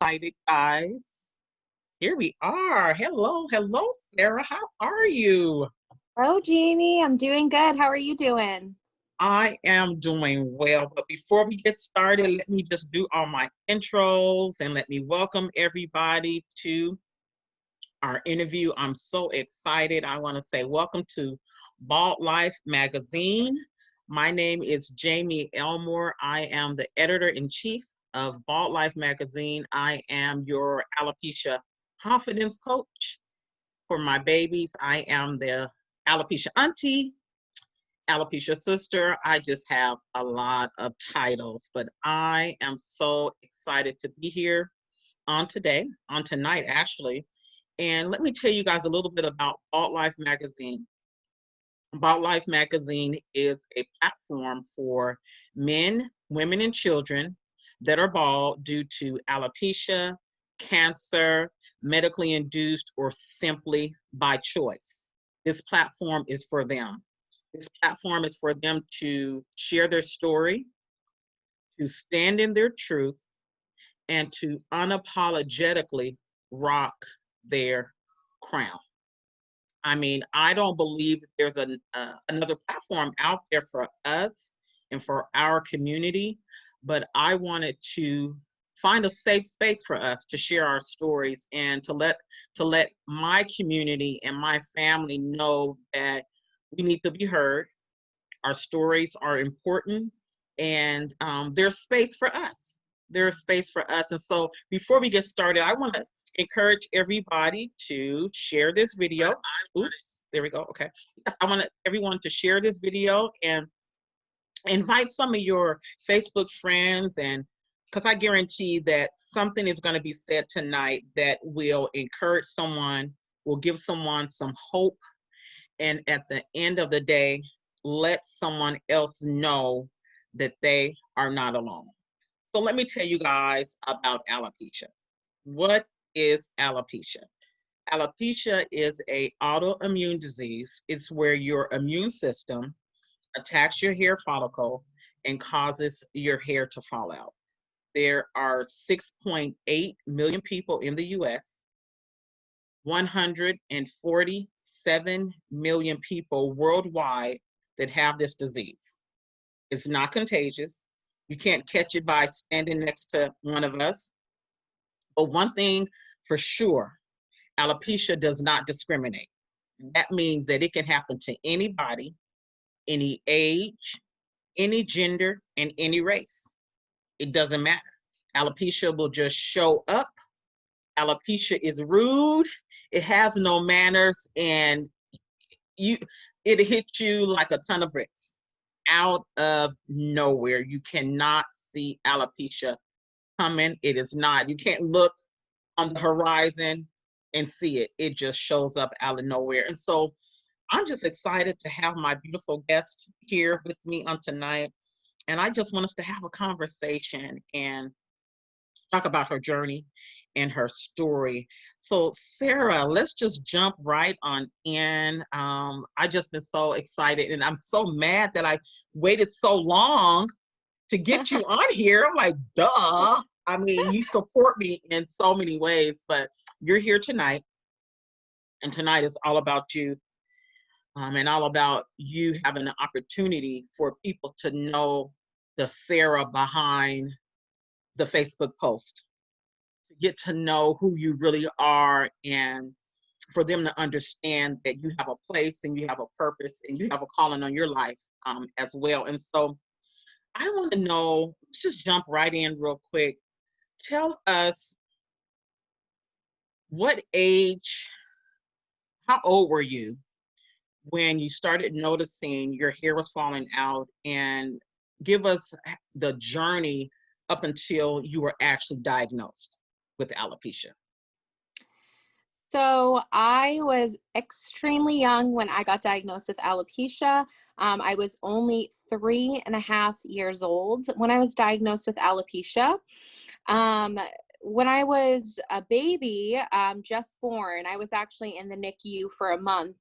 excited, guys. Here we are. Hello, hello, Sarah. How are you? Hello, Jamie. I'm doing good. How are you doing? I am doing well. But before we get started, let me just do all my intros and let me welcome everybody to our interview. I'm so excited. I want to say welcome to Bald Life Magazine. My name is Jamie Elmore. I am the editor-in-chief of Bald Life Magazine. I am your alopecia confidence coach for my babies. I am the alopecia auntie, alopecia sister. I just have a lot of titles, but I am so excited to be here on tonight actually. And let me tell you guys a little bit about Bald Life Magazine. Bald Life Magazine is a platform for men, women, and children that are bald due to alopecia, cancer, medically induced, or simply by choice. This platform is for them. This platform is for them to share their story, to stand in their truth, and to unapologetically rock their crown. I mean, I don't believe there's another platform out there for us and for our community, but I wanted to find a safe space for us to share our stories and to let my community and my family know that we need to be heard. Our stories are important, and there's space for us. There's space for us. And so before we get started, I want to encourage everybody to share this video. Oops, there we go. Okay. Yes, I want everyone to share this video and invite some of your Facebook friends, and because I guarantee that something is going to be said tonight that will encourage someone, will give someone some hope, and at the end of the day, let someone else know that they are not alone. So let me tell you guys about alopecia. What is alopecia? Alopecia is an autoimmune disease. It's where your immune system attacks your hair follicle and causes your hair to fall out. There are 6.8 million people in the US, 147 million people worldwide that have this disease. It's not contagious. You can't catch it by standing next to one of us. But one thing for sure, alopecia does not discriminate. That means that it can happen to anybody, any age, any gender, and any race. It doesn't matter. Alopecia will just show up. Alopecia is rude. It has no manners, and you it hits you like a ton of bricks out of nowhere. You cannot see alopecia coming. It is not. You can't look on the horizon and see it. It just shows up out of nowhere. And so I'm just excited to have my beautiful guest here with me on tonight. And I just want us to have a conversation and talk about her journey and her story. So Sarah, let's just jump right on in. I just been so excited, and I'm so mad that I waited so long to get you on here. I'm like, duh. I mean, you support me in so many ways, but you're here tonight, and tonight is all about you, and all about you having an opportunity for people to know the Sarah behind the Facebook post, to get to know who you really are, and for them to understand that you have a place and you have a purpose and you have a calling on your life as well. And so I want to know, let's just jump right in real quick. Tell us, what age, how old were you when you started noticing your hair was falling out, and give us the journey up until you were actually diagnosed with alopecia. So I was extremely young when I got diagnosed with alopecia. I was only 3.5 years old when I was diagnosed with alopecia. Um, when I was a baby, just born, I was actually in the NICU for a month.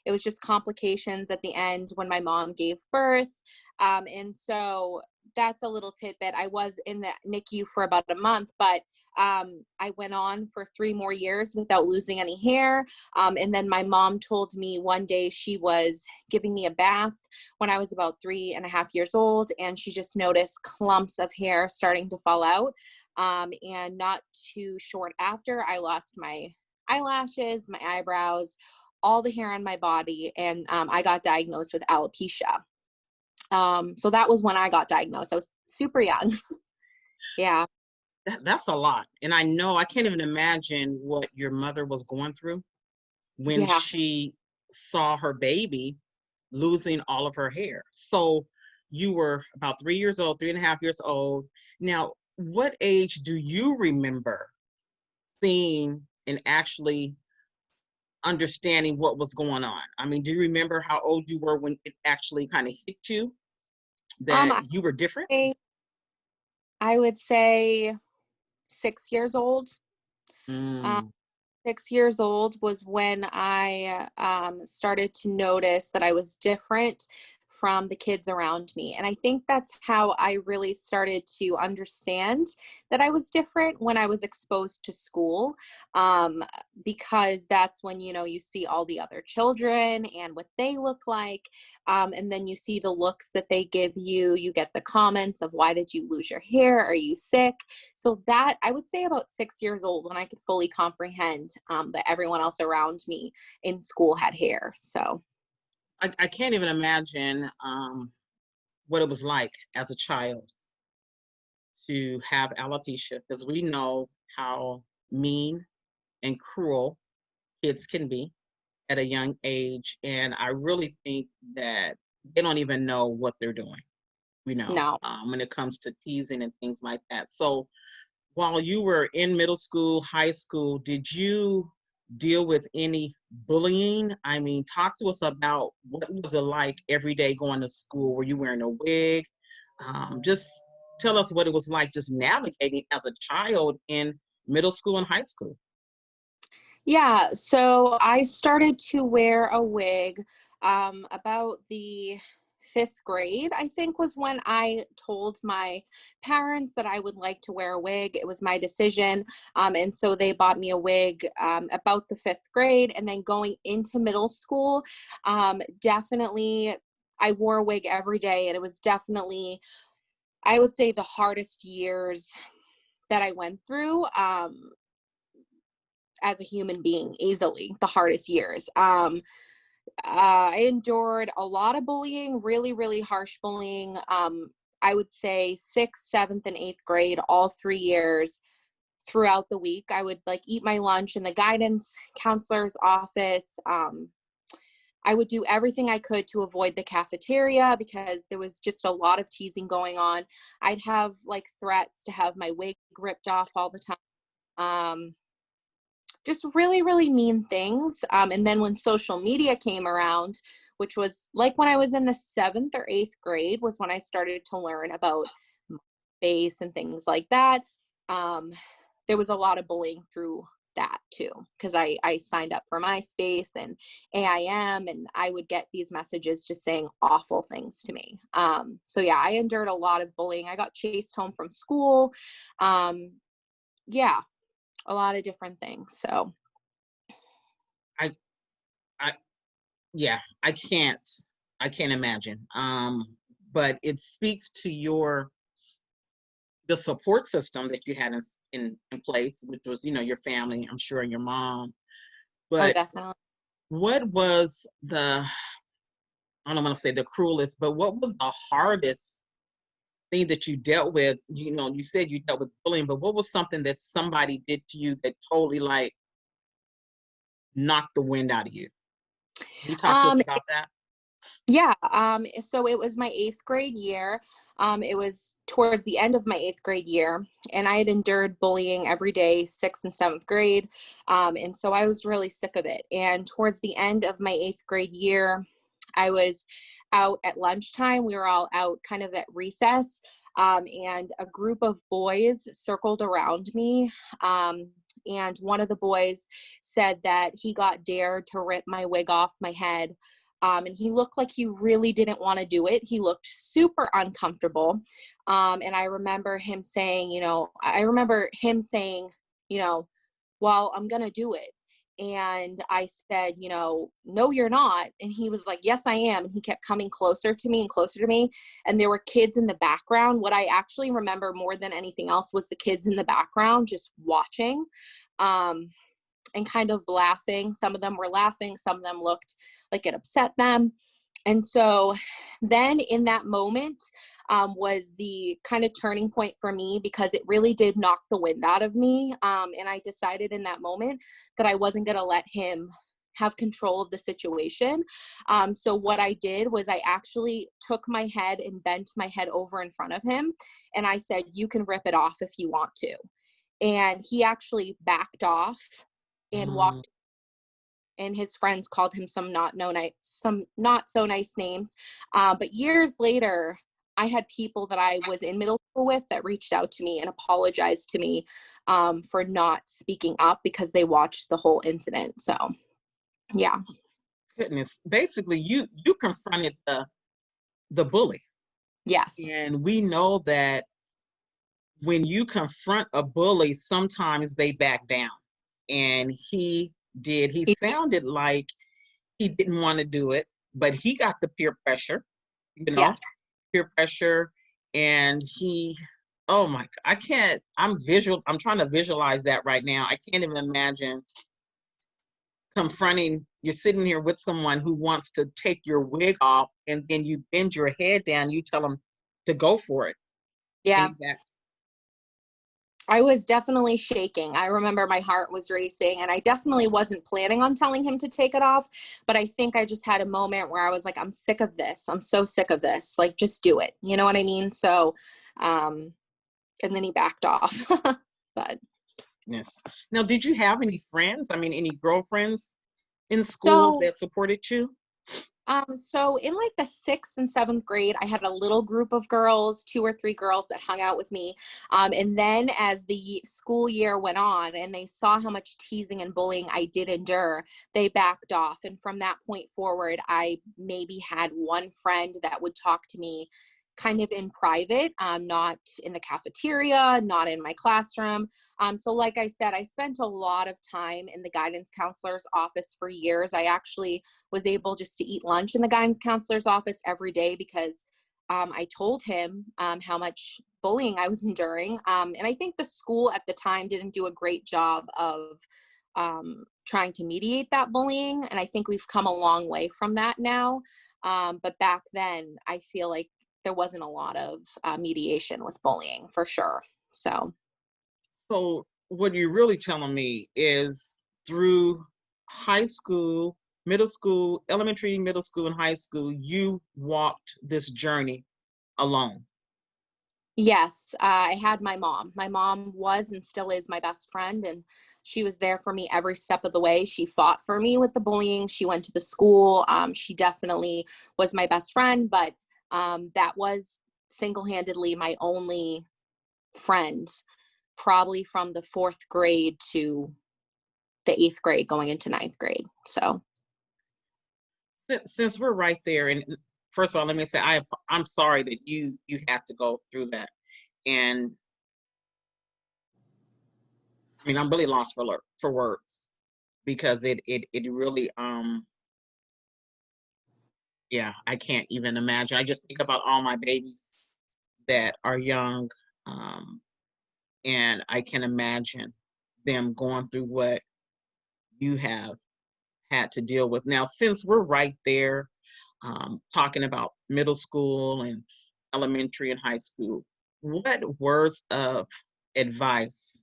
It was just complications at the end when my mom gave birth. And so that's a little tidbit. I was in the NICU for about a month, but I went on for 3 more years without losing any hair. And then my mom told me one day she was giving me a bath when I was about 3.5 years old, and she just noticed clumps of hair starting to fall out. And not too short after, I lost my eyelashes, my eyebrows, all the hair on my body, and I got diagnosed with alopecia. So that was when I got diagnosed. I was super young. Yeah. That's a lot. And I know I can't even imagine what your mother was going through when Yeah. she saw her baby losing all of her hair. So you were about 3 years old, 3.5 years old. Now, what age do you remember seeing and actually understanding what was going on? I mean, do you remember how old you were when it actually kind of hit you that I you were different? say I would say 6 years old. Um, Mm. 6 years old was when I started to notice that I was different from the kids around me. And I think that's how I really started to understand that I was different, when I was exposed to school. Um, because that's when, you see all the other children and what they look like. And then you see the looks that they give you. You get the comments of, why did you lose your hair? Are you sick? So that, I would say about 6 years old, when I could fully comprehend that everyone else around me in school had hair. So I can't even imagine what it was like as a child to have alopecia, because we know how mean and cruel kids can be at a young age. And I really think that they don't even know what they're doing, no. when it comes to teasing and things like that. So while you were in middle school, high school, did you deal with any bullying? I mean, talk to us about what was it like every day going to school? Were you wearing a wig? Just tell us what it was like just navigating as a child in middle school and high school. Yeah, so I started to wear a wig about the 5th grade, I think, was when I told my parents that I would like to wear a wig. It was my decision. And so they bought me a wig about the 5th grade. And then going into middle school, definitely, I wore a wig every day. And it was definitely, I would say, the hardest years that I went through. As a human being, easily the hardest years. I endured a lot of bullying, really, really harsh bullying. I would say 6th, 7th, and 8th grade, all 3 years. Throughout the week, I would like eat my lunch in the guidance counselor's office. I would do everything I could to avoid the cafeteria because there was just a lot of teasing going on. I'd have like threats to have my wig ripped off all the time. Just really, really mean things. And then when social media came around, which was like when I was in the 7th or 8th grade, was when I started to learn about face and things like that. Um, there was a lot of bullying through that too, because I signed up for MySpace and AIM, and I would get these messages just saying awful things to me. So yeah, I endured a lot of bullying. I got chased home from school. Yeah, a lot of different things. So I, I, yeah, I can't imagine. But it speaks to the support system that you had in place, which was, your family, I'm sure, and your mom. oh, But definitely. what was I don't want to say the cruelest, but what was the hardest thing that you dealt with? You said you dealt with bullying, but what was something that somebody did to you that totally like knocked the wind out of you? Can you talk to us Um, about that? yeah, so it was my 8th grade year. It was towards the end of my 8th grade year, and I had endured bullying every day, 6th and 7th grade. And so I was really sick of it. And towards the end of my 8th grade year, I was out at lunchtime. We were all out kind of at recess, and a group of boys circled around me. And one of the boys said that he got dared to rip my wig off my head. And he looked like he really didn't want to do it. He looked super uncomfortable. And I remember him saying, well, I'm going to do it. And I said, no, you're not. And he was like, yes, I am. And he kept coming closer to me and closer to me. And there were kids in the background. What I actually remember more than anything else was the kids in the background just watching. And kind of laughing. Some of them were laughing. Some of them looked like it upset them. And so then in that moment was the kind of turning point for me, because it really did knock the wind out of me. And I decided in that moment that I wasn't going to let him have control of the situation. So what I did was I actually took my head and bent my head over in front of him. And I said, you can rip it off if you want to. And he actually backed off and walked, and his friends called him some not so nice names. But years later, I had people that I was in middle school with that reached out to me and apologized to me for not speaking up because they watched the whole incident. So, yeah. Goodness, basically, you confronted the bully, Yes. and we know that when you confront a bully, sometimes they back down, and he did. He sounded like he didn't want to do it, but he got the peer pressure, Yes. peer pressure, and he, oh my, I can't, I'm trying to visualize that right now. I can't even imagine confronting, you're sitting here with someone who wants to take your wig off, and then you bend your head down, you tell them to go for it. Yeah. I was definitely shaking. I remember my heart was racing, and I definitely wasn't planning on telling him to take it off. But I think I just had a moment where I was like, I'm sick of this. I'm so sick of this. Like, just do it. You know what I mean? So, and then he backed off. But Yes. Now, did you have any friends? I mean, any girlfriends in school so that supported you? So in like the 6th and 7th grade, I had a little group of girls, 2 or 3 girls that hung out with me. And then as the school year went on and they saw how much teasing and bullying I did endure, they backed off. And from that point forward, I maybe had one friend that would talk to me kind of in private, not in the cafeteria, not in my classroom. So like I said, I spent a lot of time in the guidance counselor's office for years. I actually was able just to eat lunch in the guidance counselor's office every day because I told him how much bullying I was enduring. And I think the school at the time didn't do a great job of trying to mediate that bullying. And I think we've come a long way from that now. But back then, I feel like there wasn't a lot of mediation with bullying for sure. So what you're really telling me is through high school, middle school, elementary, middle school, and high school, you walked this journey alone. Yes, I had my mom. My mom was and still is my best friend, and she was there for me every step of the way. She fought for me with the bullying. She went to the school. She definitely was my best friend, but that was single-handedly my only friend, probably from the 4th grade to the 8th grade, going into 9th grade. So, Since we're right there, and first of all, let me say I'm sorry that you have to go through that, and I mean I'm really lost for words because it really yeah, I can't even imagine. I just think about all my babies that are young, um, and I can imagine them going through what you have had to deal with. Now, since we're right there, talking about middle school and elementary and high school, what words of advice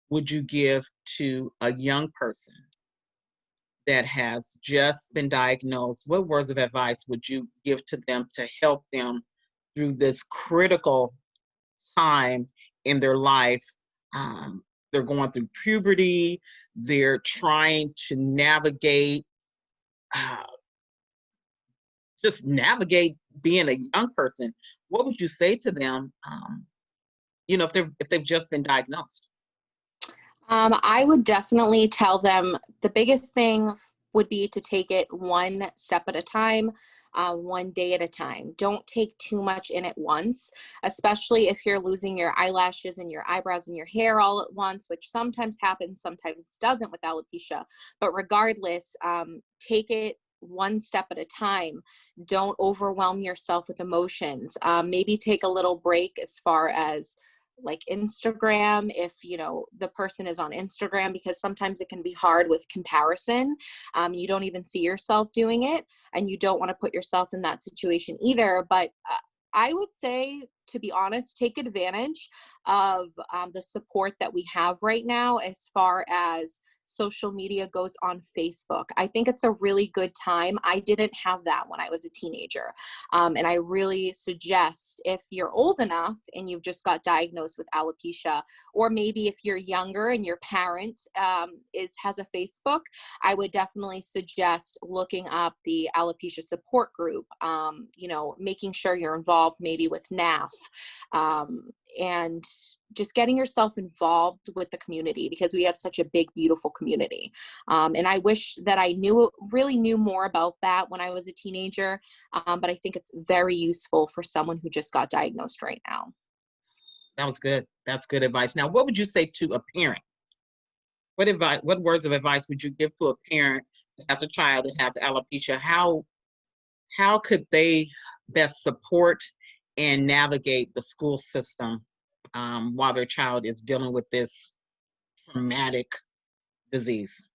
would you give to a young person that has just been diagnosed? What words of advice would you give to them to help them through this critical time in their life? Um, they're going through puberty, they're trying to navigate, uh, just navigate being a young person. What would you say to them? If they've just been diagnosed. I would definitely tell them the biggest thing would be to take it one step at a time, one day at a time. Don't take too much in at once, especially if you're losing your eyelashes and your eyebrows and your hair all at once, which sometimes happens, sometimes doesn't with alopecia. But regardless, take it one step at a time. Don't overwhelm yourself with emotions. Maybe take a little break as far as like Instagram, if the person is on Instagram, because sometimes it can be hard with comparison. You don't even see yourself doing it, and you don't want to put yourself in that situation either. But I would say, to be honest, take advantage of the support that we have right now as far as social media goes on Facebook. I think it's a really good time. I didn't have that when I was a teenager. And I really suggest, if you're old enough and you've just got diagnosed with alopecia, or maybe if you're younger and your parent has a Facebook, I would definitely suggest looking up the alopecia support group, making sure you're involved maybe with NAF, and just getting yourself involved with the community, because we have such a big, beautiful community. And I wish that I really knew more about that when I was a teenager. But I think it's very useful for someone who just got diagnosed right now. That was good. That's good advice. Now, what would you say to a parent? What words of advice would you give to a parent that has a child that has alopecia? How could they best support and navigate the school system while their child is dealing with this traumatic disease?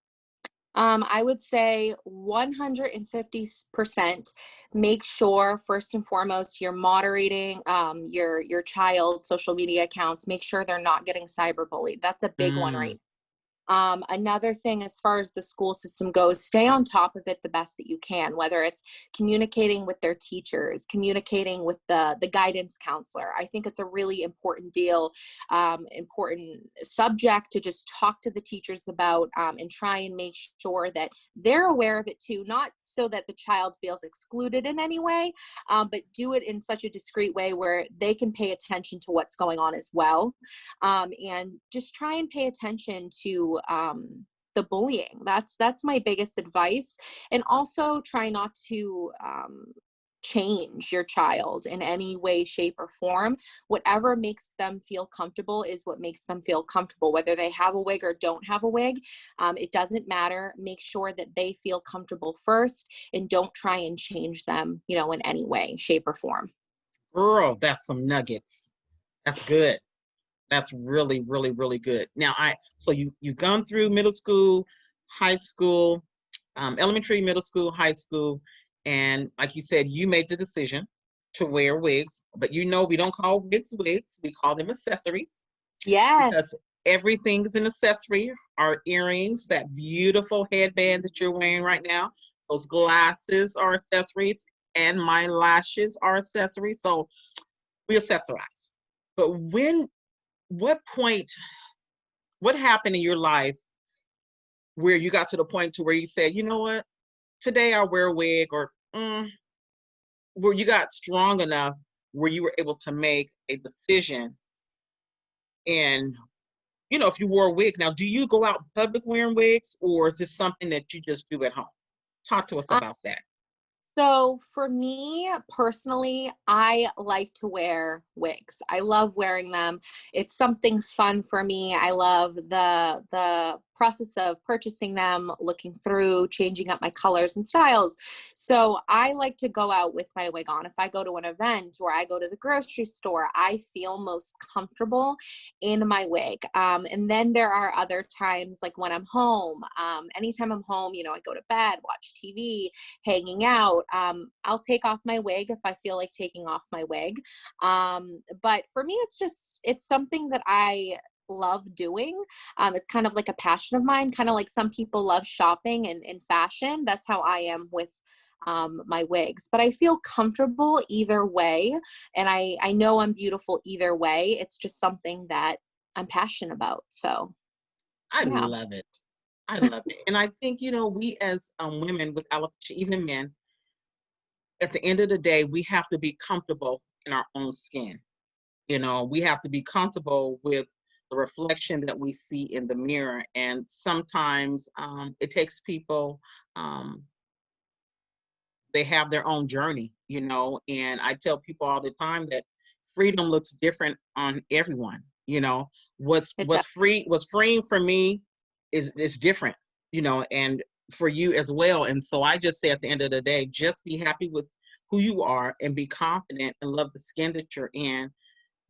I would say 150% make sure, first and foremost, you're moderating your child's social media accounts. Make sure they're not getting cyberbullied. That's a big one Mm, right. Another thing, as far as the school system goes, stay on top of it the best that you can, whether it's communicating with their teachers, communicating with the guidance counselor. I think it's a really important important subject to just talk to the teachers about, and try and make sure that they're aware of it too, not so that the child feels excluded in any way, but do it in such a discreet way where they can pay attention to what's going on as well. And just try and pay attention to the bullying. That's my biggest advice. And also try not to change your child in any way, shape, or form. Whatever makes them feel comfortable is what makes them feel comfortable. Whether they have a wig or don't have a wig, it doesn't matter. Make sure that they feel comfortable first, and don't try and change them, in any way, shape, or form. girl, that's some nuggets. That's good. That's really, really, really good. Now, so you've gone through middle school, high school, elementary, middle school, high school, and like you said, you made the decision to wear wigs. But we don't call wigs wigs; we call them accessories, Yes. because everything is an accessory. Our earrings, that beautiful headband that you're wearing right now, those glasses are accessories, and my lashes are accessories. So we accessorize. But what point, what happened in your life where you got to the point to where you said, you know what, today I'll wear a wig, or where you got strong enough where you were able to make a decision? And if you wore a wig, now do you go out in public wearing wigs, or is this something that you just do at home? Talk to us about that. So for me personally, I like to wear wigs. I love wearing them. It's something fun for me. I love the process of purchasing them, looking through, changing up my colors and styles. So I like to go out with my wig on. If I go to an event or I go to the grocery store, I feel most comfortable in my wig. And then there are other times, like when I'm home. Anytime I'm home, I go to bed, watch TV, hanging out. I'll take off my wig if I feel like taking off my wig. But for me, it's something that I love doing. It's kind of like a passion of mine, kind of like some people love shopping and fashion. That's how I am with my wigs. But I feel comfortable either way. And I know I'm beautiful either way. It's just something that I'm passionate about. So, I yeah. love it. I love it. And I think, we as women with alopecia, even men, at the end of the day, we have to be comfortable in our own skin. We have to be comfortable with the reflection that we see in the mirror. And sometimes it takes people, um, they have their own journey, you know, and I tell people all the time that freedom looks different on everyone, you know. It does. What's freeing for me is different, you know, and for you as well. And so I just say at the end of the day, just be happy with who you are and be confident and love the skin that you're in.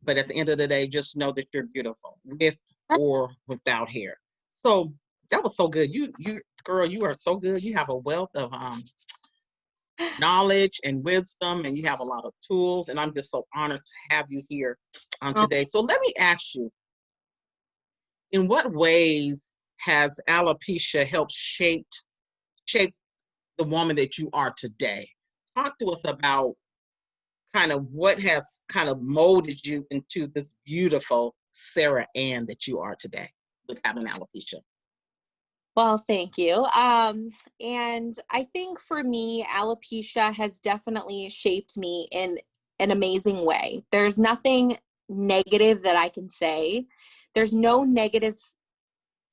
But at the end of the day, just know that you're beautiful with or without hair. So that was so good. You girl, you are so good. You have a wealth of knowledge and wisdom, and you have a lot of tools. And I'm just so honored to have you here Oh, today. So let me ask you, in what ways has alopecia helped shape the woman that you are today? Talk to us about kind of what has kind of molded you into this beautiful Sarah Ann that you are today with having alopecia. well, thank you. And I think for me, alopecia has definitely shaped me in an amazing way. There's nothing negative that I can say. There's no negative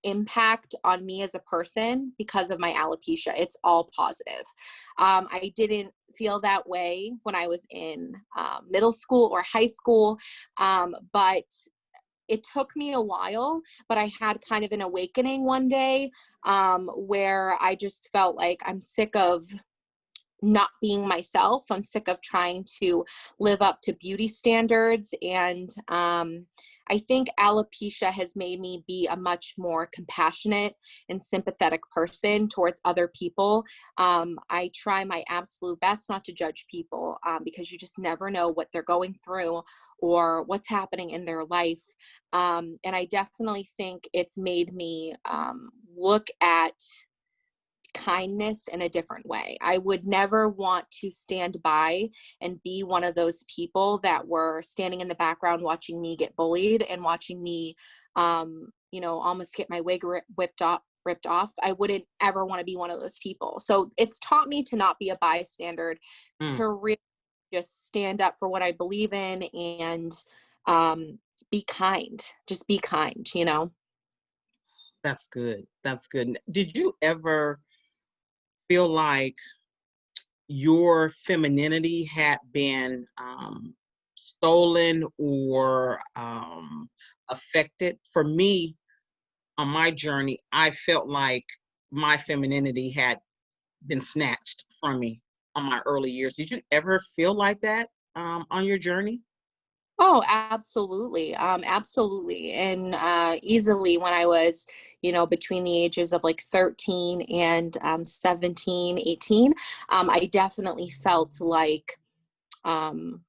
impact on me as a person because of my alopecia. It's all positive. I didn't feel that way when I was in middle school or high school, but it took me a while, but I had kind of an awakening one day where I just felt like I'm sick of not being myself. I'm sick of trying to live up to beauty standards. And I think alopecia has made me be a much more compassionate and sympathetic person towards other people. I try my absolute best not to judge people because you just never know what they're going through or what's happening in their life. And I definitely think it's made me look at kindness in a different way. I would never want to stand by and be one of those people that were standing in the background watching me get bullied and watching me, almost get my wig ripped off. I wouldn't ever want to be one of those people. So it's taught me to not be a bystander, Mm, to really just stand up for what I believe in and be kind. Just be kind. that's good. That's good. Did you ever feel like your femininity had been stolen or affected? For me, on my journey, I felt like my femininity had been snatched from me on my early years. Did you ever feel like that on your journey? Oh, absolutely. Absolutely. And easily when I was, between the ages of like 13 and 17, 18, I definitely felt like um,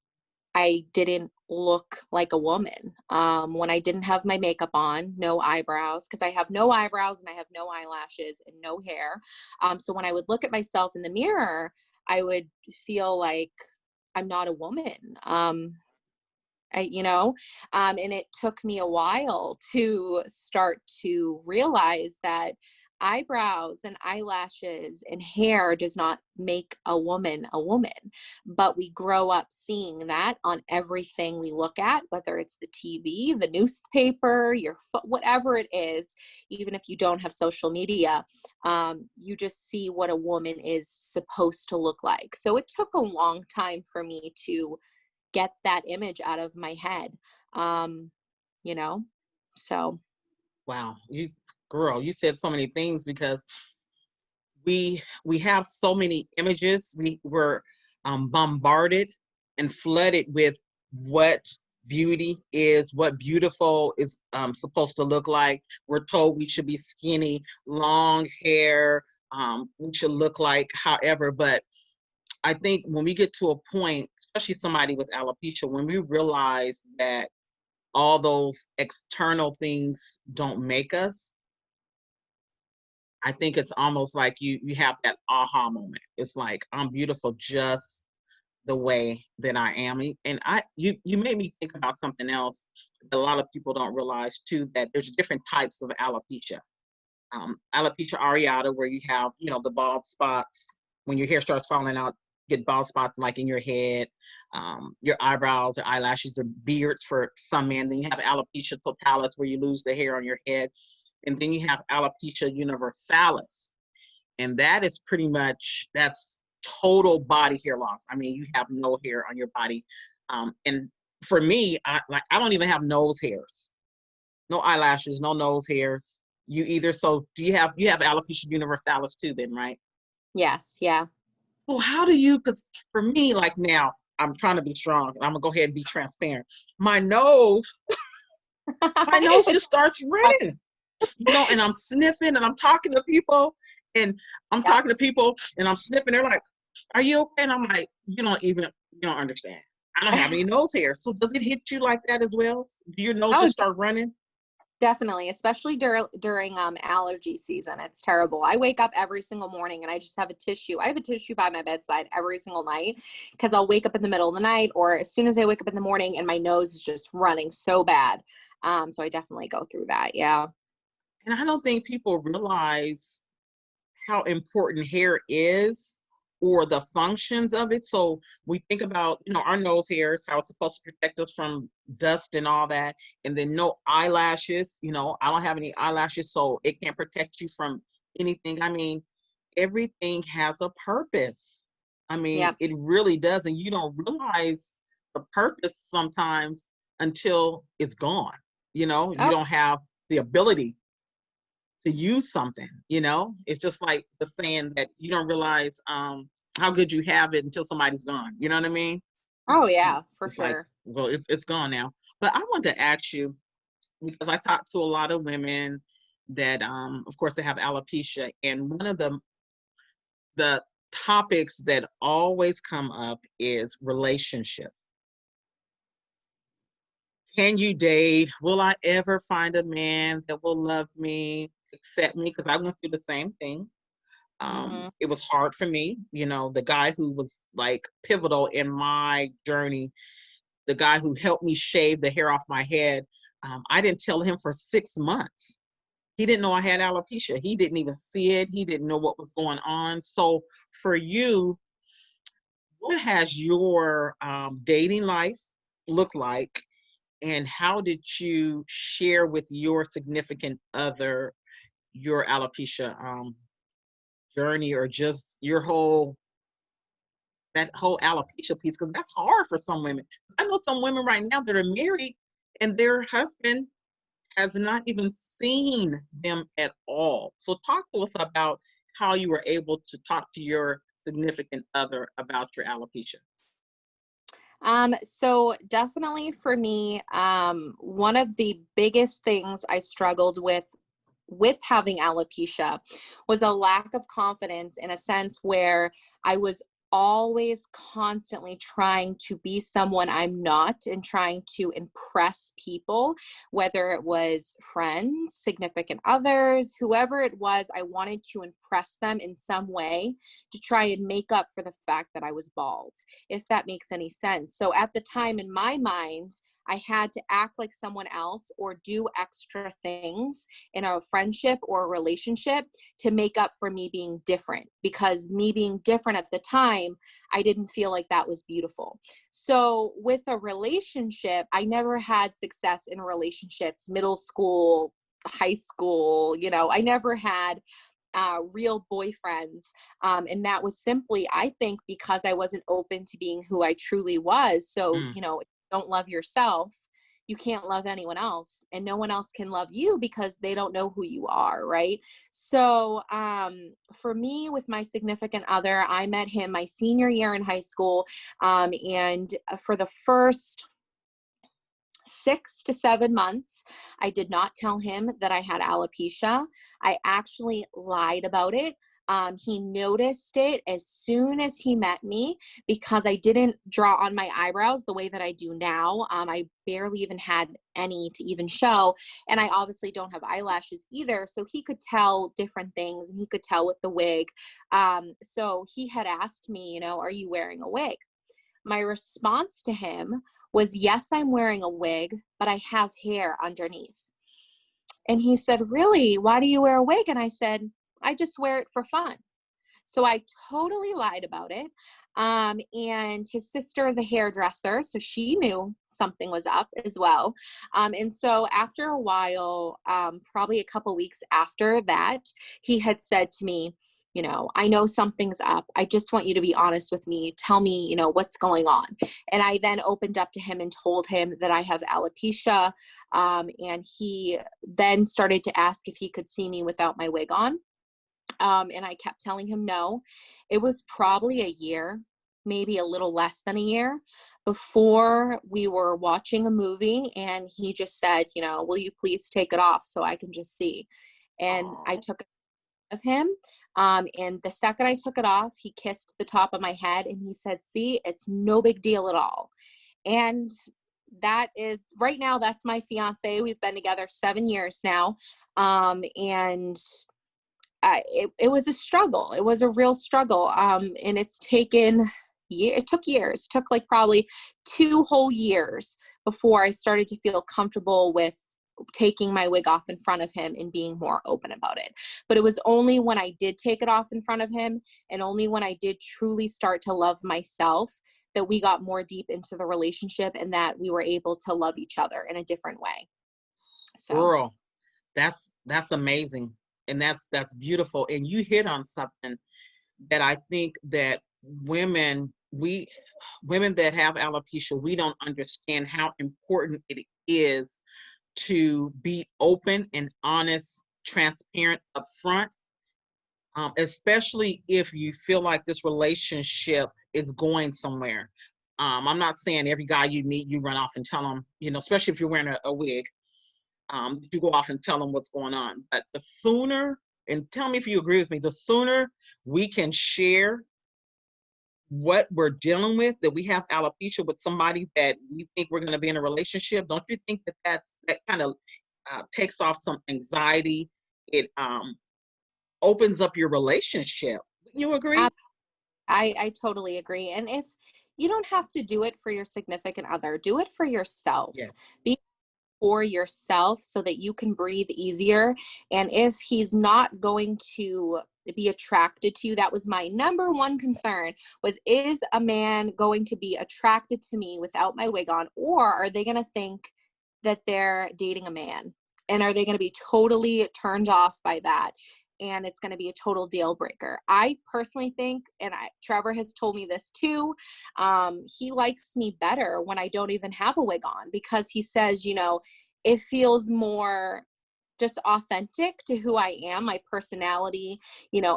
I didn't look like a woman. When I didn't have my makeup on, no eyebrows, because I have no eyebrows and I have no eyelashes and no hair. So when I would look at myself in the mirror, I would feel like I'm not a woman. And it took me a while to start to realize that eyebrows and eyelashes and hair does not make a woman, but we grow up seeing that on everything we look at, whether it's the TV, the newspaper, whatever it is. Even if you don't have social media, you just see what a woman is supposed to look like. So it took a long time for me to get that image out of my head. Um, you know, so Wow, you girl, you said so many things because we have so many images. We were bombarded and flooded with what beauty is, what beautiful is supposed to look like. We're told we should be skinny, long hair, we should look like however. But I think when we get to a point, especially somebody with alopecia, when we realize that all those external things don't make us, I think it's almost like you have that aha moment. It's like I'm beautiful just the way that I am. And you made me think about something else that a lot of people don't realize too, that there's different types of alopecia. Alopecia areata, where you have, the bald spots when your hair starts falling out get bald spots like in your head, your eyebrows, or eyelashes, or beards for some men. Then you have alopecia totalis, where you lose the hair on your head. And then you have alopecia universalis. And that is pretty much, that's total body hair loss. I mean, you have no hair on your body. And for me, I don't even have nose hairs, no eyelashes, no nose hairs. You either, so do you have alopecia universalis too then, right? Yes. Yeah. So how do you, because for me, like now, I'm trying to be strong. I'm gonna go ahead and be transparent. My nose, my nose It's just starts running, and I'm sniffing and I'm talking to people and yeah. I'm sniffing. They're like, "Are you okay?" And I'm like, you don't understand. I don't have any nose hair. So does it hit you like that as well? Do your nose Oh, just start running? definitely, especially during allergy season. It's terrible. I wake up every single morning and I just have a tissue. I have a tissue by my bedside every single night because I'll wake up in the middle of the night or as soon as I wake up in the morning and my nose is just running so bad. So I definitely go through that. Yeah. And I don't think people realize how important hair is or the functions of it. So we think about, our nose hairs, how it's supposed to protect us from dust and all that. And then no eyelashes, I don't have any eyelashes, so it can't protect you from anything. I mean, everything has a purpose. I mean, Yeah. it really does. And you don't realize the purpose sometimes until it's gone. You Oh, don't have the ability to use something. It's just like the saying that you don't realize how good you have it until somebody's gone. You know what I mean? oh yeah, for It's like, sure. well, it's gone now. But I want to ask you, because I talk to a lot of women that of course they have alopecia, and one of the topics that always come up is relationship. Can you date? Will I ever find a man that will love me, accept me? Because I went through the same thing. Hmm. It was hard for me. The guy who was like pivotal in my journey, the guy who helped me shave the hair off my head, I didn't tell him for 6 months. He didn't know I had alopecia. He didn't even see it. He didn't know what was going on. So for you, what has your dating life look like? And how did you share with your significant other your alopecia journey, or just your that whole alopecia piece? Because that's hard for some women. I know some women right now that are married and their husband has not even seen them at all. So talk to us about how you were able to talk to your significant other about your alopecia. So definitely for me, one of the biggest things I struggled with having alopecia was a lack of confidence in a sense where I was always constantly trying to be someone I'm not and trying to impress people, whether it was friends, significant others, whoever it was, I wanted to impress them in some way to try and make up for the fact that I was bald, if that makes any sense. So at the time in my mind, I had to act like someone else or do extra things in a friendship or a relationship to make up for me being different, because me being different at the time, I didn't feel like that was beautiful. So with a relationship, I never had success in relationships, middle school, high school, I never had real boyfriends. And that was simply, I think, because I wasn't open to being who I truly was. So, Mm. don't love yourself, you can't love anyone else, and no one else can love you because they don't know who you are, right? So for me, with my significant other, I met him my senior year in high school, and for the first 6 to 7 months, I did not tell him that I had alopecia. I actually lied about it. He noticed it as soon as he met me because I didn't draw on my eyebrows the way that I do now. I barely even had any to even show. And I obviously don't have eyelashes either. So he could tell different things and he could tell with the wig. So he had asked me, are you wearing a wig? My response to him was, yes, I'm wearing a wig, but I have hair underneath. And he said, really? Why do you wear a wig? And I said, I just wear it for fun. So I totally lied about it. And his sister is a hairdresser, so she knew something was up as well. And so after a while, probably a couple weeks after that, he had said to me, I know something's up. I just want you to be honest with me. Tell me, what's going on. And I then opened up to him and told him that I have alopecia. And he then started to ask if he could see me without my wig on. And I kept telling him no. It was probably a year, maybe a little less than a year, before we were watching a movie, and he just said, will you please take it off so I can just see? And I Oh, took it of him. And the second I took it off, he kissed the top of my head and he said, see, it's no big deal at all. And that is right now, that's my fiance. We've been together 7 years now. And it was a struggle. It was a real struggle. And it took years. It took like probably 2 whole years before I started to feel comfortable with taking my wig off in front of him and being more open about it. But it was only when I did take it off in front of him, and only when I did truly start to love myself, that we got more deep into the relationship and that we were able to love each other in a different way. So, girl, that's amazing. And that's beautiful. And you hit on something that I think that women that have alopecia, we don't understand how important it is to be open and honest, transparent upfront, especially if you feel like this relationship is going somewhere. I'm not saying every guy you meet, you run off and tell them, especially if you're wearing a wig, you go off and tell them what's going on. But the sooner, and tell me if you agree with me, the sooner we can share what we're dealing with, that we have alopecia with somebody that we think we're going to be in a relationship, don't you think that kind of takes off some anxiety? It opens up your relationship. Wouldn't you agree? I totally agree. And if you don't have to do it for your significant other, do it for yourself. Yes. Be for yourself so that you can breathe easier. And if he's not going to be attracted to you, that was my number one concern, was, is a man going to be attracted to me without my wig on, or are they going to think that they're dating a man? And are they going to be totally turned off by that? And it's going to be a total deal breaker. I personally think, and Trevor has told me this too, he likes me better when I don't even have a wig on, because he says, it feels more just authentic to who I am, my personality,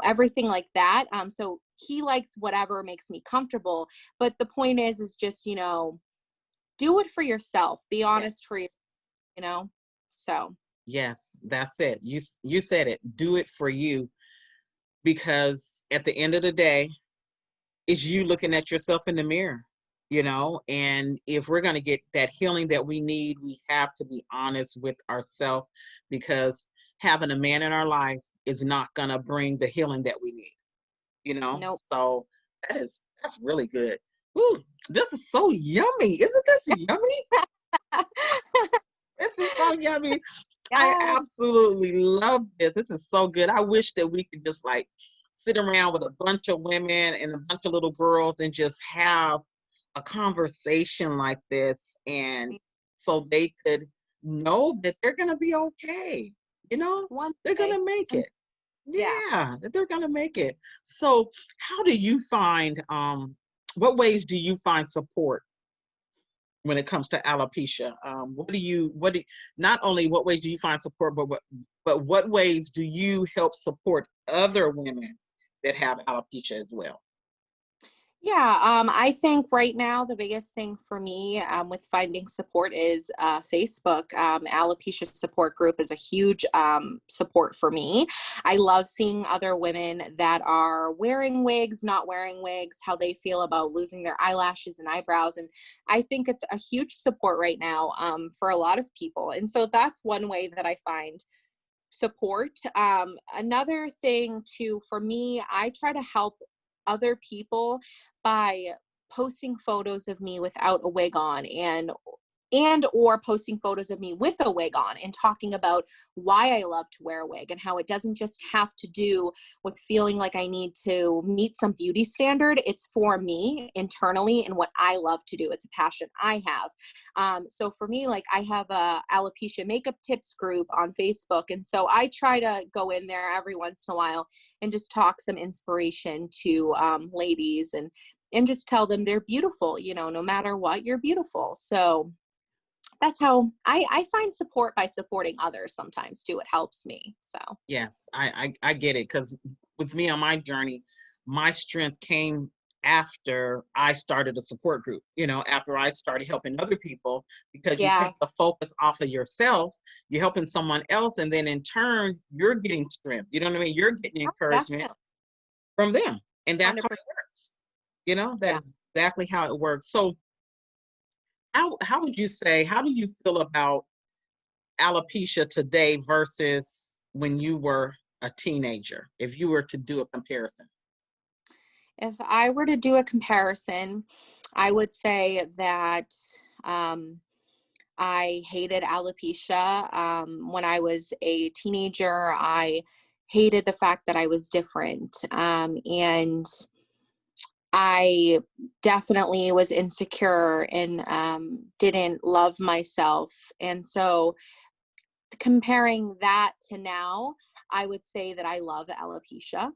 everything like that. So he likes whatever makes me comfortable. But the point is just, do it for yourself. Be honest for you, Yes. you know? So. Yes, that's it. You said it. Do it for you, because at the end of the day, it's you looking at yourself in the mirror, and if we're going to get that healing that we need, we have to be honest with ourselves, because having a man in our life is not going to bring the healing that we need, Nope. so that's really good. Ooh, this is so yummy. Isn't this yummy? This is so yummy. I Yeah. absolutely love this. This is so good. I wish that we could just like sit around with a bunch of women and a bunch of little girls and just have a conversation like this, and so they could know that they're going to be okay. You know, One they're going day. to make it. Yeah. Yeah, that they're going to make it. So, how do you find what ways do you find support when it comes to alopecia? Not only what ways do you find support, but what ways do you help support other women that have alopecia as well? Yeah, I think right now the biggest thing for me with finding support is Facebook. Alopecia support group is a huge support for me. I love seeing other women that are wearing wigs, not wearing wigs, how they feel about losing their eyelashes and eyebrows. And I think it's a huge support right now for a lot of people. And so that's one way that I find support. Another thing too, for me, I try to help other people by posting photos of me without a wig on, and and or posting photos of me with a wig on and talking about why I love to wear a wig and how it doesn't just have to do with feeling like I need to meet some beauty standard. It's for me internally and what I love to do. It's a passion I have. So for me, like, I have a alopecia makeup tips group on Facebook. And so I try to go in there every once in a while and just talk some inspiration to ladies and just tell them they're beautiful, you know, no matter what, you're beautiful. So that's how I find support by supporting others sometimes too. It helps me. So Yes, I get it, because with me on my journey, my strength came after I started a support group, after I started helping other people, because you yeah, take the focus off of yourself, you're helping someone else, and then in turn, you're getting strength. You know what I mean? You're getting oh, encouragement definitely, from them. And that's how 100%. it works. That Yeah. is exactly how it works. So how would you say, how do you feel about alopecia today versus when you were a teenager, if you were to do a comparison? If I were to do a comparison, I would say that um, I hated alopecia. When I was a teenager, I hated the fact that I was different. And I definitely was insecure and didn't love myself. And so, comparing that to now, I would say that I love alopecia.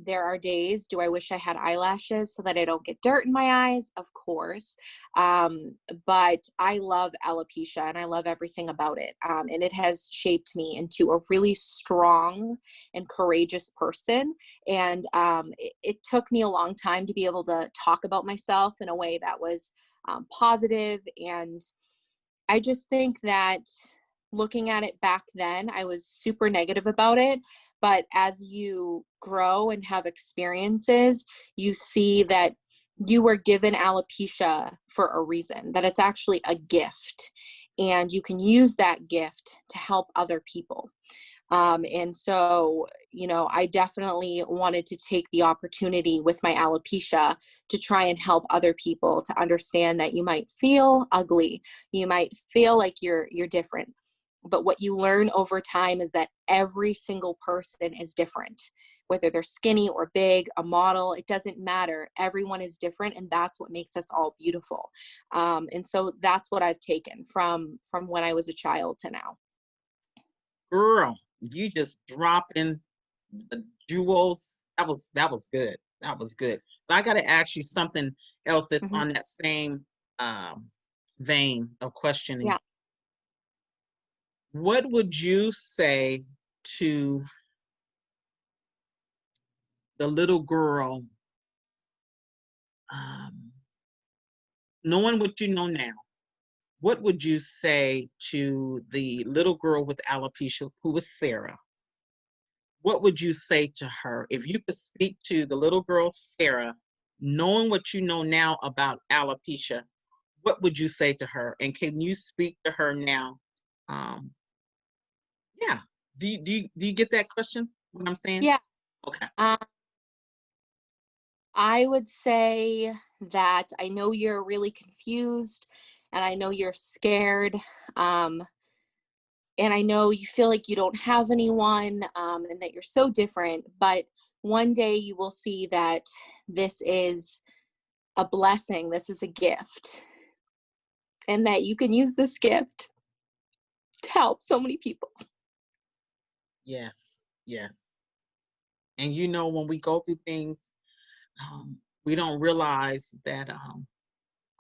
There are days, do I wish I had eyelashes so that I don't get dirt in my eyes? Of course. But I love alopecia and I love everything about it. And it has shaped me into a really strong and courageous person. And it took me a long time to be able to talk about myself in a way that was positive. And I just think that looking at it back then, I was super negative about it. But as you grow and have experiences, you see that you were given alopecia for a reason, that it's actually a gift. And you can use that gift to help other people. And so, I definitely wanted to take the opportunity with my alopecia to try and help other people to understand that you might feel ugly, you might feel like you're different, but what you learn over time is that every single person is different. Whether they're skinny or big, a model, it doesn't matter. Everyone is different, and that's what makes us all beautiful. And so that's what I've taken from when I was a child to now. Girl, you just dropping the jewels. That was good. That was good. But I got to ask you something else that's Mhm. on that same um, vein of questioning. Yeah. What would you say to the little girl, um, knowing what you know now? What would you say to the little girl with alopecia who was Sarah? What would you say to her if you could speak to the little girl Sarah, knowing what you know now about alopecia? What would you say to her? And can you speak to her now? Um, yeah. Do you get that question? What I'm saying? Yeah. Okay. Um, I would say that I know you're really confused and I know you're scared. Um, and I know you feel like you don't have anyone, and that you're so different, but one day you will see that this is a blessing, this is a gift, and that you can use this gift to help so many people. Yes. Yes. And when we go through things, we don't realize that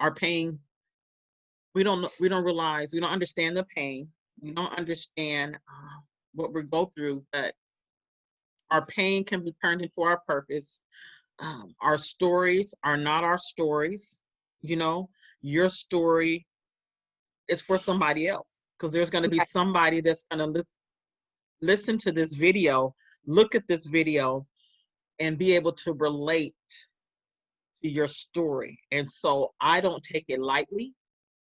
our pain. We don't realize. We don't understand the pain. We don't understand what we go through, but our pain can be turned into our purpose. Our stories are not our stories. You know, your story is for somebody else, because there's going to be Right. somebody that's going to listen to this video, look at this video, and be able to relate to your story. And so I don't take it lightly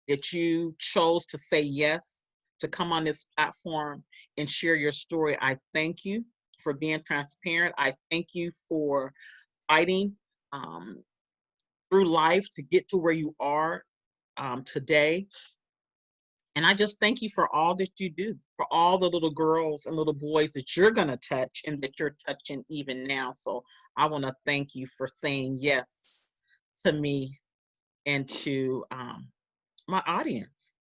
that you chose to say yes to come on this platform and share your story. I thank you for being transparent. I thank you for fighting um, through life to get to where you are today. And I just thank you for all that you do, for all the little girls and little boys that you're going to touch and that you're touching even now. So I want to thank you for saying yes to me and to my audience.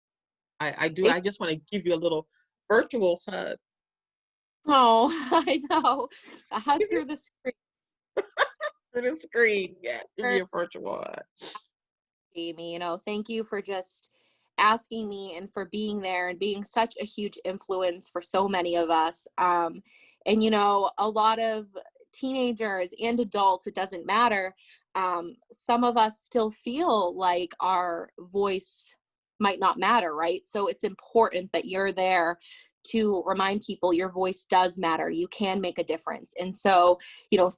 I do. Thank- I just want to give you a little virtual hug. Oh, I know. I had Give you through the screen. through the screen. Yes, give you a virtual hug. Amy, thank you for just asking me and for being there and being such a huge influence for so many of us. And a lot of teenagers and adults, it doesn't matter. Some of us still feel like our voice might not matter, right? So it's important that you're there to remind people your voice does matter. You can make a difference. And so,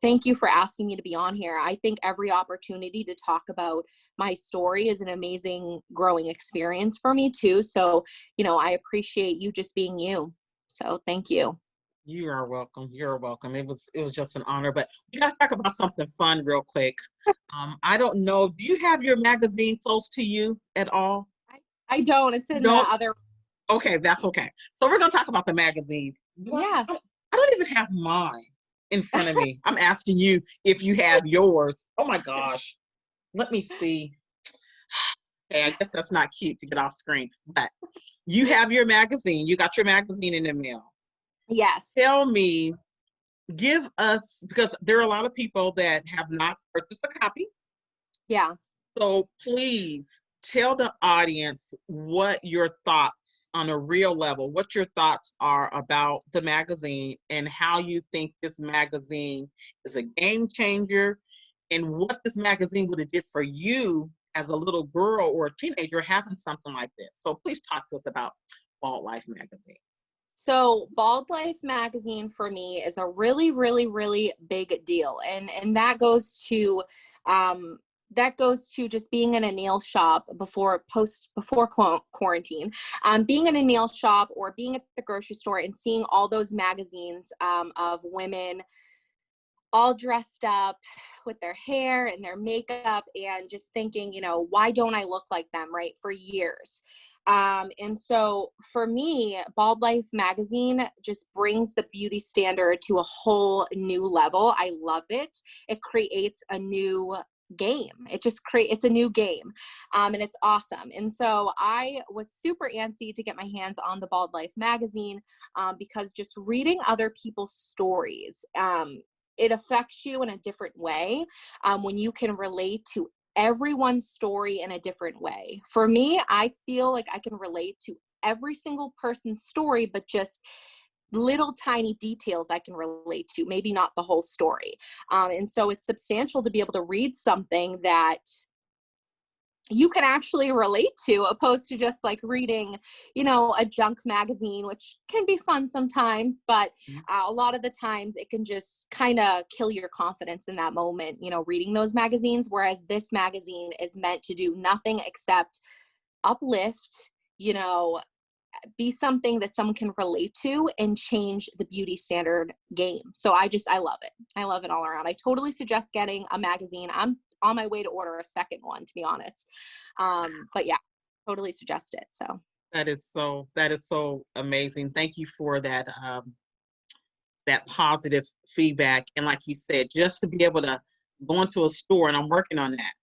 thank you for asking me to be on here. I think every opportunity to talk about my story is an amazing growing experience for me too. So, I appreciate you just being you. So thank you. You are welcome. You're welcome. It was just an honor. But we got to talk about something fun real quick. I don't know. Do you have your magazine close to you at all? I don't. It's You in the don't? other. Okay, that's okay. So we're gonna talk about the magazine. Yeah. I don't even have mine in front of me. I'm asking you if you have yours. Oh my gosh. Let me see. Okay, I guess that's not cute to get off screen, but you have your magazine. You got your magazine in the mail. Yes. Tell me, give us, because there are a lot of people that have not purchased a copy. Yeah. So please tell the audience what your thoughts on a real level, what your thoughts are about the magazine and how you think this magazine is a game changer and what this magazine would have did for you as a little girl or a teenager having something like this. So please talk to us about Bald Life magazine. So Bald Life magazine for me is a really, really, really big deal. And that goes to just being in a nail shop before quarantine, being in a nail shop or being at the grocery store and seeing all those magazines of women all dressed up with their hair and their makeup and just thinking, why don't I look like them, right? For years. And so for me, Bald Life magazine just brings the beauty standard to a whole new level. I love it. It creates a new game. It's a new game. And it's awesome. And so I was super antsy to get my hands on the Bald Life magazine because just reading other people's stories, it affects you in a different way when you can relate to everyone's story in a different way. For me, I feel like I can relate to every single person's story, but just little tiny details I can relate to, maybe not the whole story. And so it's substantial to be able to read something that you can actually relate to, opposed to just like reading, a junk magazine, which can be fun sometimes, but a lot of the times it can just kind of kill your confidence in that moment, reading those magazines. Whereas this magazine is meant to do nothing except uplift, be something that someone can relate to and change the beauty standard game. So I love it. I love it all around. I totally suggest getting a magazine. I'm on my way to order a second one, to be honest. But yeah, totally suggest it. So That is so amazing. Thank you for that positive feedback. And like you said, just to be able to go into a store, and I'm working on that,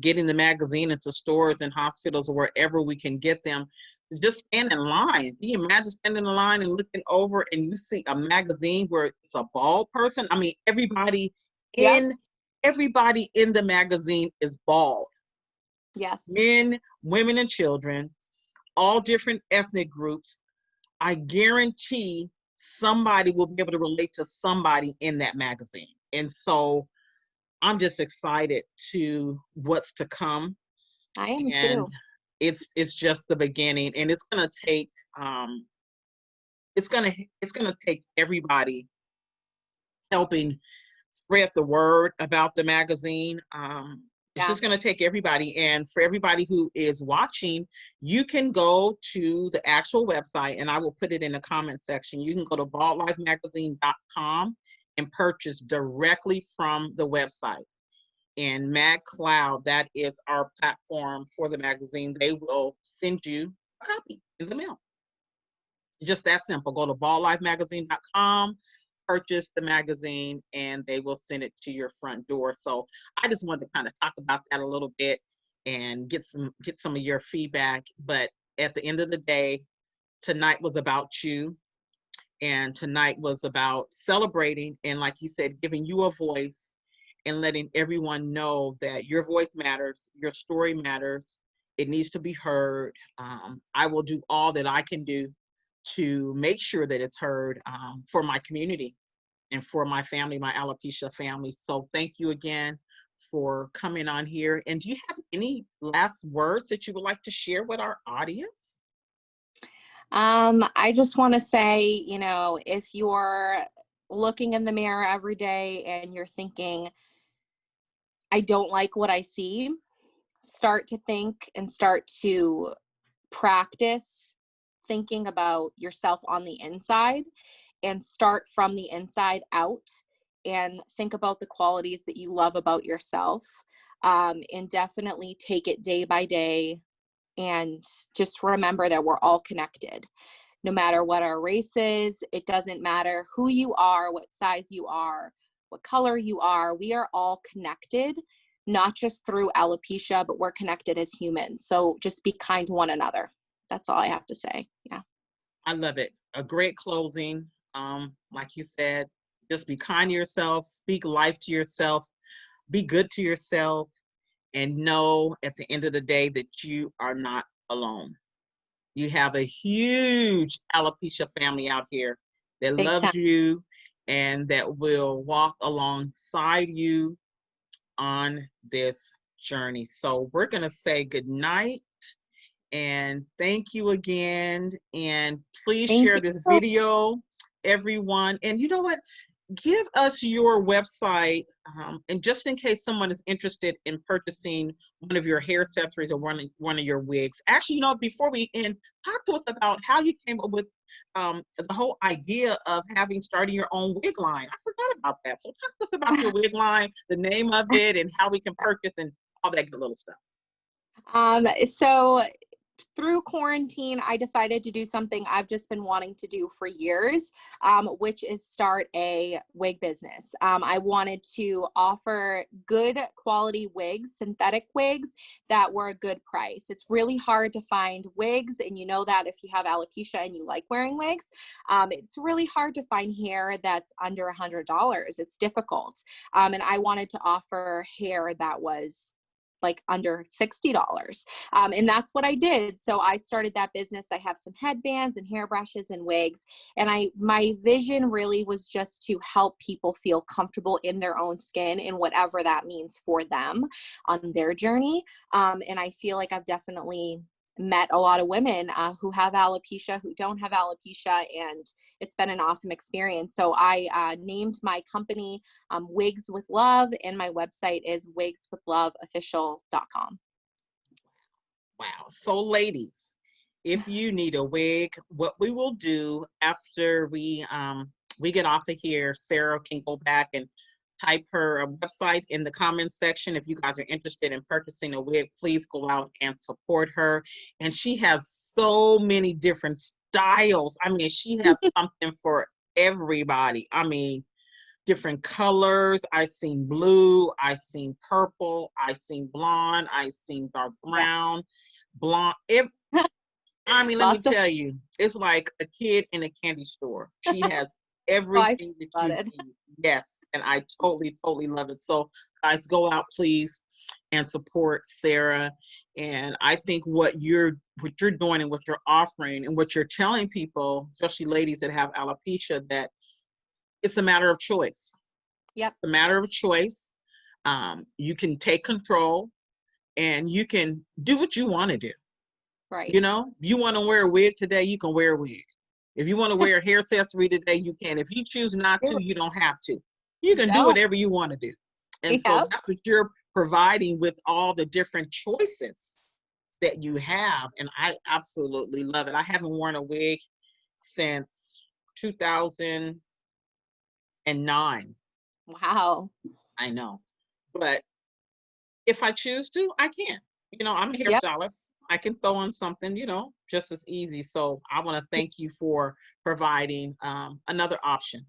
getting the magazine into stores and hospitals or wherever we can get them, to just stand in line. Can you imagine standing in line and looking over and you see a magazine where it's a bald person? I mean, yeah, everybody in the magazine is bald. yes, Men, women, and children, all different ethnic groups. I guarantee somebody will be able to relate to somebody in that magazine. And so I'm just excited to what's to come. I am And too. it's just the beginning. And um it's gonna take everybody helping spread the word about the magazine. It's Yeah. just going to take everybody. And for everybody who is watching, you can go to the actual website, and I will put it in the comment section. You can go to baldlifemagazine.com and purchase directly from the website. And MagCloud, that is our platform for the magazine. They will send you a copy in the mail. Just that simple. Go to balllifemagazine.com, purchase the magazine, and they will send it to your front door. So I just wanted to kind of talk about that a little bit and get some of your feedback. But at the end of the day, tonight was about you, and tonight was about celebrating and, like you said, giving you a voice and letting everyone know that your voice matters, your story matters, it needs to be heard. I will do all that I can do to make sure that it's heard, for my community and for my family, my alopecia family. So thank you again for coming on here. And do you have any last words that you would like to share with our audience? I just want to say, you know, if you're looking in the mirror every day and you're thinking, I don't like what I see, start to think and start to practice thinking about yourself on the inside, and start from the inside out and think about the qualities that you love about yourself, and definitely take it day by day, and just remember that we're all connected. No matter what our race is, it doesn't matter who you are, what size you are, what color you are, we are all connected, not just through alopecia, but we're connected as humans. So just be kind to one another. That's all I have to say. Yeah. I love it. A great closing. Like you said, just be kind to yourself, speak life to yourself, be good to yourself, and know at the end of the day that you are not alone. You have a huge alopecia family out here that Big time. loves you and that will walk alongside you on this journey. So we're going to say good night and thank you again. And please Thank share this you. video, everyone. And you know what? Give us your website, and just in case someone is interested in purchasing one of your hair accessories or one of your wigs. Actually, you know, before we end, talk to us about how you came up with the whole idea of starting your own wig line. I forgot about that. So talk to us about your wig line, the name of it, and how we can purchase and all that good little stuff. So through quarantine, I decided to do something I've just been wanting to do for years, which is start a wig business. I wanted to offer good quality wigs, synthetic wigs that were a good price. It's really hard to find wigs, and you know that if you have alopecia and you like wearing wigs, it's really hard to find hair that's under $100. It's difficult. And I wanted to offer hair that was like under $60. And that's what I did. So I started that business. I have some headbands and hairbrushes and wigs. And my vision really was just to help people feel comfortable in their own skin and whatever that means for them on their journey. And I feel like I've definitely met a lot of women who have alopecia, who don't have alopecia, and it's been an awesome experience. So I named my company Wigs with Love, and my website is wigswithloveofficial.com. Wow. So ladies, if you need a wig, what we will do after we get off of here, Sarah can go back and type her website in the comments section. If you guys are interested in purchasing a wig, please go out and support her. And she has so many different styles. I mean, she has something for everybody. I mean, different colors. I seen blue, I seen purple, I seen blonde, I seen dark Yeah. brown, blonde. I mean, let me Lots of tell you, it's like a kid in a candy store. She has I everything that about you it. need. Yes, and I totally, totally love it. So, guys, go out, please, and support Sarah. And I think what you're doing and what you're offering and what you're telling people, especially ladies that have alopecia, that it's a matter of choice. Yep. It's a matter of choice. You can take control and you can do what you want to do. Right. You know, you want to wear a wig today, you can wear a wig. If you want to wear a hair accessory today, you can. If you choose not to, you don't have to. You You can do don't. whatever you want to do. And so Yep. that's what you're providing with all the different choices that you have. And I absolutely love it. I haven't worn a wig since 2009. Wow. I know. But if I choose to, I can. You know, I'm a Yep. hairstylist. I can throw on something, just as easy. So I want to thank you for providing another option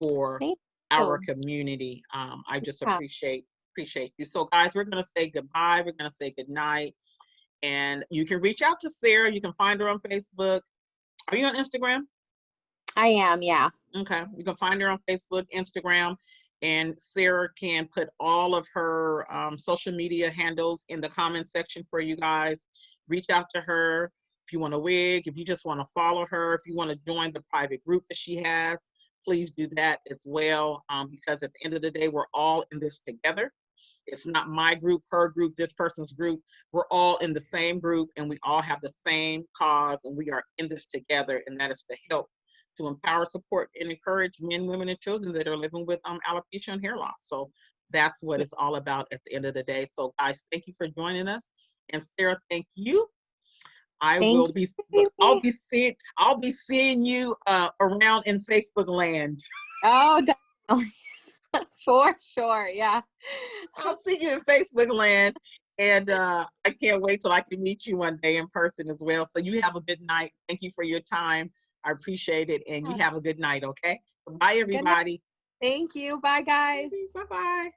for Thank our you. community. I just Yeah, appreciate you. So guys, we're gonna say goodbye. We're gonna say goodnight. And you can reach out to Sarah. You can find her on Facebook. Are you on Instagram? I am. Yeah. Okay. You can find her on Facebook, Instagram, and Sarah can put all of her social media handles in the comment section for you guys. Reach out to her if you want a wig, if you just want to follow her, if you want to join the private group that she has, please do that as well. Because at the end of the day, we're all in this together. It's not my group, her group, this person's group. We're all in the same group and we all have the same cause and we are in this together, and that is to help to empower, support, and encourage men, women, and children that are living with alopecia and hair loss. So that's what Yeah. it's all about at the end of the day. So guys, thank you for joining us. And Sarah, thank you. I Thank will you, be Phoebe. I'll be seeing you around in Facebook land. Oh, definitely. For sure. Yeah. I'll see you in Facebook land. And I can't wait till I can meet you one day in person as well. So you have a good night. Thank you for your time. I appreciate it. And you have a good night, okay? Bye, Good night. everybody. Thank you. Bye, guys. Bye bye.